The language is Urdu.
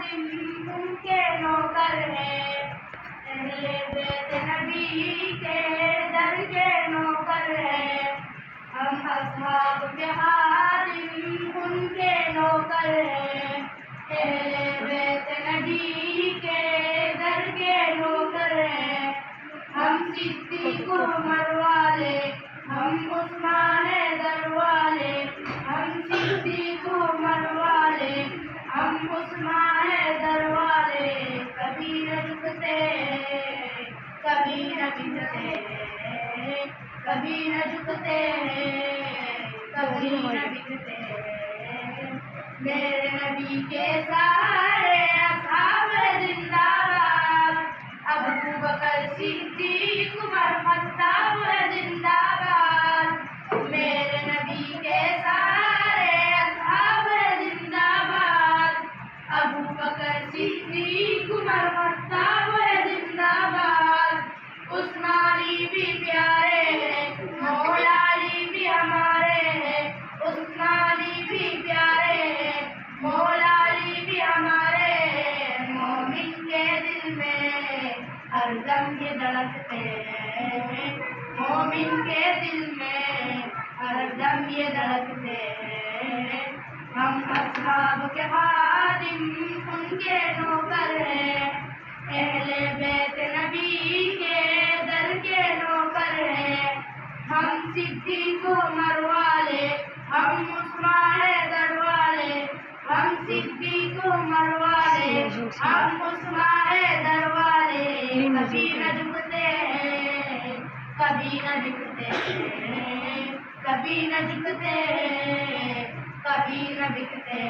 خادم ان کے نوکر ہیں، اہل بیت نبی کے در کے نوکر ہیں، ہم اصحاب کے خادم ان کے نوکر ہیں، اہل بیت نبی کے در کے نوکر ہیں، ہم صدیق عمر والے، ہم عثمان در والے، ہم صدیق عمر والے، ہم عثمان در والے، کبھی نہ جھکتے کبھی نہ بکتے، کبھی نہ جھکتے کبھی نہ بکتے، میرے نبی کے سارے اصحاب زندہ باد، ابو بکر صدیق عمر خطاب زندہ باد، میرے نبی کے سارے اصحاب زندہ باد، ابو بکر صدیق عمر خطاب زندہ باد، عثمانی بھی پیارے ہیں، مولا علی بھی ہمارے ہیں، عثمانی بھی پیارے ہیں، مولا علی بھی ہمارے ہیں، مومن کے دل میں ہر دم یہ دھڑکتے ہیں، مومن کے دل میں ہر دم یہ دھڑکتے ہیں، ہم اصحاب کے خادم ان کے نوکر ہیں، اہل بیت نبی کے در کے نوکر ہیں، ہم صدیق عمر والے، ہم عثمان در والے، ہم صدیق عمر والے، ہم عثمان در والے، کبھی نہ جھکتے کبھی نہ جھکتے، کبھی نہ جھکتے کبھی نہ بکتے،